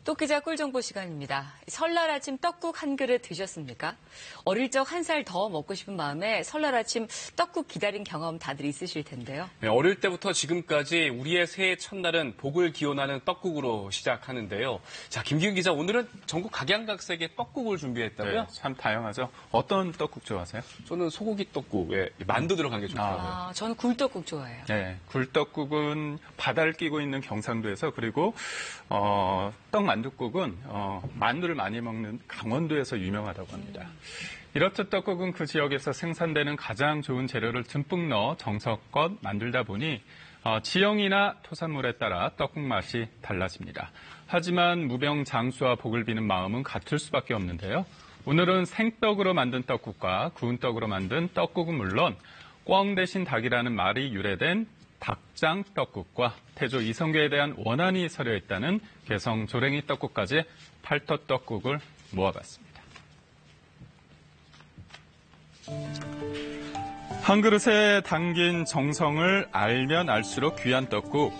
똑기자 꿀정보 시간입니다. 설날 아침 떡국 한 그릇 드셨습니까? 어릴 적 한 살 더 먹고 싶은 마음에 설날 아침 떡국 기다린 경험 다들 있으실 텐데요. 네, 어릴 때부터 지금까지 우리의 새해 첫날은 복을 기원하는 떡국으로 시작하는데요. 자, 김기훈 기자, 오늘은 전국 각양각색의 떡국을 준비했다고요? 네, 참 다양하죠. 어떤 떡국 좋아하세요? 저는 소고기 떡국에 만두 들어간 게 좋더라고요. 저는 굴떡국 좋아해요. 네, 굴떡국은 바다를 끼고 있는 경상도에서, 그리고 떡만둣국은 만두를 많이 먹는 강원도에서 유명하다고 합니다. 이렇듯 떡국은 그 지역에서 생산되는 가장 좋은 재료를 듬뿍 넣어 정성껏 만들다 보니 지형이나 토산물에 따라 떡국 맛이 달라집니다. 하지만 무병장수와 복을 비는 마음은 같을 수밖에 없는데요. 오늘은 생떡으로 만든 떡국과 구운 떡으로 만든 떡국은 물론 꿩 대신 닭이라는 말이 유래된 닭장 떡국과 태조 이성계에 대한 원한이 서려 있다는 개성 조랭이 떡국까지 8터 떡국을 모아봤습니다. 한 그릇에 담긴 정성을 알면 알수록 귀한 떡국.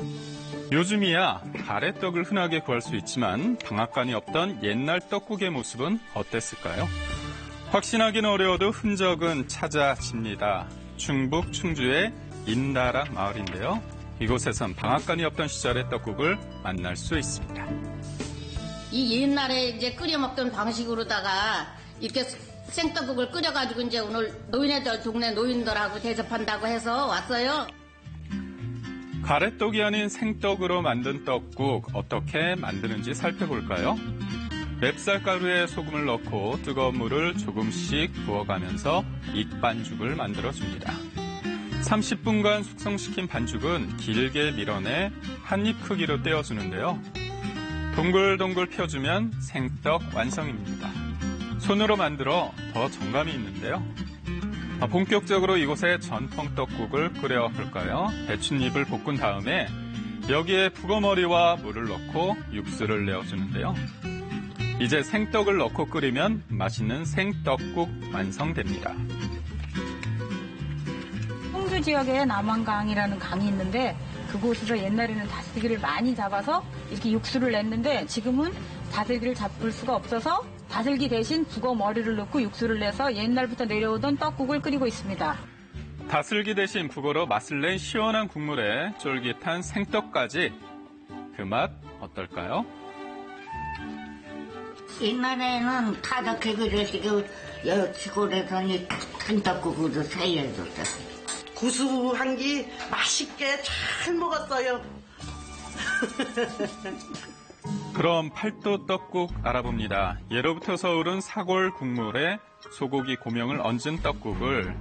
요즘이야 가래떡을 흔하게 구할 수 있지만 방앗간이 없던 옛날 떡국의 모습은 어땠을까요? 확신하기는 어려워도 흔적은 찾아집니다. 충북 충주의 인다락 마을인데요. 이곳에선 방앗간이 없던 시절의 떡국을 만날 수 있습니다. 이 옛날에 이제 끓여 먹던 방식으로다가 이렇게 생떡국을 끓여가지고 이제 오늘 노인네들 동네 노인들하고 대접한다고 해서 왔어요. 가래떡이 아닌 생떡으로 만든 떡국 어떻게 만드는지 살펴볼까요? 맵쌀가루에 소금을 넣고 뜨거운 물을 조금씩 부어가면서 익반죽을 만들어줍니다. 30분간 숙성시킨 반죽은 길게 밀어내 한 입 크기로 떼어주는데요. 동글동글 펴주면 생떡 완성입니다. 손으로 만들어 더 정감이 있는데요. 본격적으로 이곳에 전통 떡국을 끓여볼까요? 배춧잎을 볶은 다음에 여기에 북어머리와 물을 넣고 육수를 내어주는데요. 이제 생떡을 넣고 끓이면 맛있는 생떡국 완성됩니다. 청주 지역에 남한강이라는 강이 있는데 그곳에서 옛날에는 다슬기를 많이 잡아서 이렇게 육수를 냈는데 지금은 다슬기를 잡을 수가 없어서 다슬기 대신 북어 머리를 넣고 육수를 내서 옛날부터 내려오던 떡국을 끓이고 있습니다. 다슬기 대신 북어로 맛을 낸 시원한 국물에 쫄깃한 생떡까지. 그 맛 어떨까요? 옛날에는 타덕해 그러시고 시골에서는 생떡국으로 살려줬어요. 구수한 게 맛있게 잘 먹었어요. 그럼 팔도 떡국 알아봅니다. 예로부터 서울은 사골 국물에 소고기 고명을 얹은 떡국을,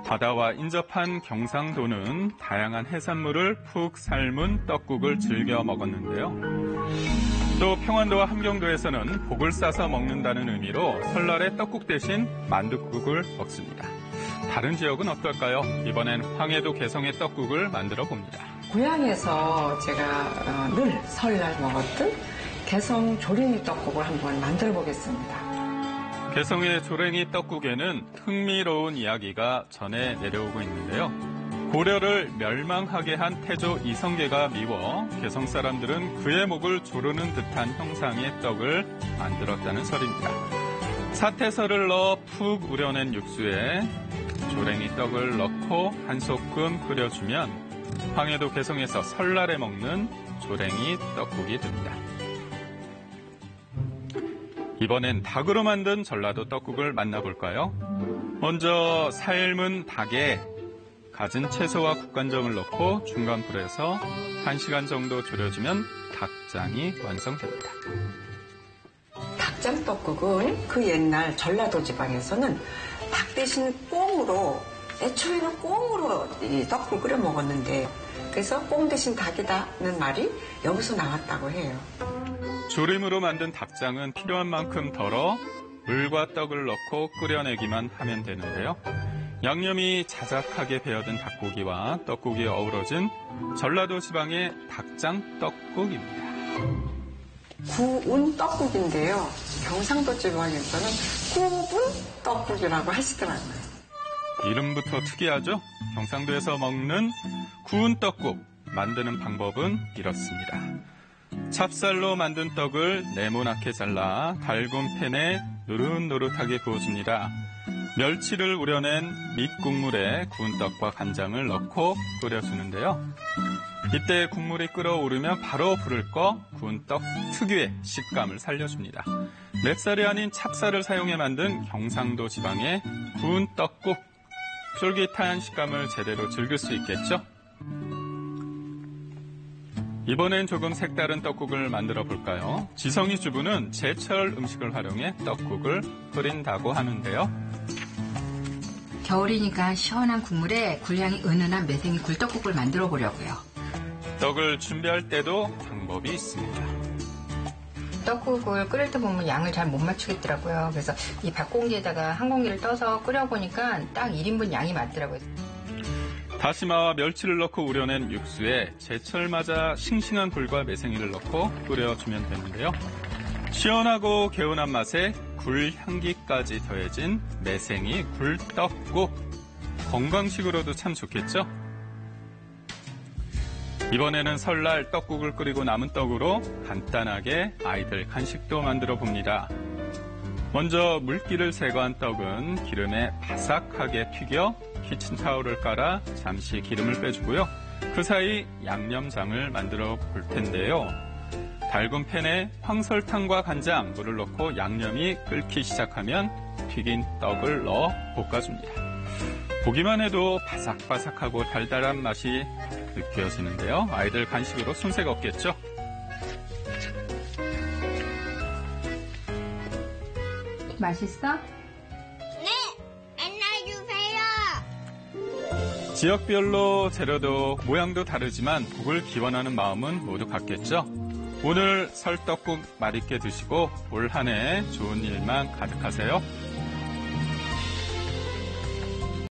바다와 인접한 경상도는 다양한 해산물을 푹 삶은 떡국을 즐겨 먹었는데요. 또 평안도와 함경도에서는 복을 싸서 먹는다는 의미로 설날에 떡국 대신 만둣국을 먹습니다. 다른 지역은 어떨까요? 이번엔 황해도 개성의 떡국을 만들어 봅니다. 고향에서 제가 늘 설날 먹었던 개성 조랭이 떡국을 한번 만들어 보겠습니다. 개성의 조랭이 떡국에는 흥미로운 이야기가 전해 내려오고 있는데요. 고려를 멸망하게 한 태조 이성계가 미워 개성 사람들은 그의 목을 조르는 듯한 형상의 떡을 만들었다는 설입니다. 사태설을 넣어 푹 우려낸 육수에 조랭이 떡을 넣고 한 소끔 끓여주면 황해도 개성에서 설날에 먹는 조랭이 떡국이 됩니다. 이번엔 닭으로 만든 전라도 떡국을 만나볼까요? 먼저 삶은 닭에 갖은 채소와 국간장을 넣고 중간 불에서 1시간 정도 졸여주면 닭장이 완성됩니다. 닭장 떡국은 그 옛날 전라도 지방에서는 닭 대신 꽁으로, 애초에는 꽁으로 이 떡국을 끓여 먹었는데 그래서 꽁 대신 닭이다는 말이 여기서 나왔다고 해요. 조림으로 만든 닭장은 필요한 만큼 덜어 물과 떡을 넣고 끓여내기만 하면 되는데요. 양념이 자작하게 배어든 닭고기와 떡국이 어우러진 전라도 지방의 닭장 떡국입니다. 구운 떡국인데요. 경상도 지방에서는 구운 떡국이라고 하시더라고요. 이름부터 특이하죠? 경상도에서 먹는 구운 떡국 만드는 방법은 이렇습니다. 찹쌀로 만든 떡을 네모나게 잘라 달군 팬에 노릇노릇하게 구워줍니다. 멸치를 우려낸 밑국물에 구운 떡과 간장을 넣고 끓여주는데요. 이때 국물이 끓어오르면 바로 불을 꺼 구운 떡 특유의 식감을 살려줍니다. 맵쌀이 아닌 찹쌀을 사용해 만든 경상도 지방의 구운 떡국. 쫄깃한 식감을 제대로 즐길 수 있겠죠? 이번엔 조금 색다른 떡국을 만들어 볼까요? 지성이 주부는 제철 음식을 활용해 떡국을 끓인다고 하는데요. 겨울이니까 시원한 국물에 굴향이 은은한 매생이 굴떡국을 만들어 보려고요. 떡을 준비할 때도 방법이 있습니다. 떡국을 끓일 때 보면 양을 잘 못 맞추겠더라고요. 그래서 이 밥공기에다가 한 공기를 떠서 끓여보니까 딱 1인분 양이 맞더라고요. 다시마와 멸치를 넣고 우려낸 육수에 제철 맞아 싱싱한 굴과 매생이를 넣고 끓여주면 되는데요. 시원하고 개운한 맛에 굴 향기까지 더해진 매생이 굴떡국. 건강식으로도 참 좋겠죠? 이번에는 설날 떡국을 끓이고 남은 떡으로 간단하게 아이들 간식도 만들어 봅니다. 먼저 물기를 제거한 떡은 기름에 바삭하게 튀겨 키친타올을 깔아 잠시 기름을 빼주고요. 그 사이 양념장을 만들어 볼 텐데요. 달군 팬에 황설탕과 간장, 물을 넣고 양념이 끓기 시작하면 튀긴 떡을 넣어 볶아줍니다. 보기만 해도 바삭바삭하고 달달한 맛이 느껴지는데요. 아이들 간식으로 손색 없겠죠? 맛있어? 지역별로 재료도 모양도 다르지만 복을 기원하는 마음은 모두 같겠죠? 오늘 설떡국 맛있게 드시고 올 한 해 좋은 일만 가득하세요.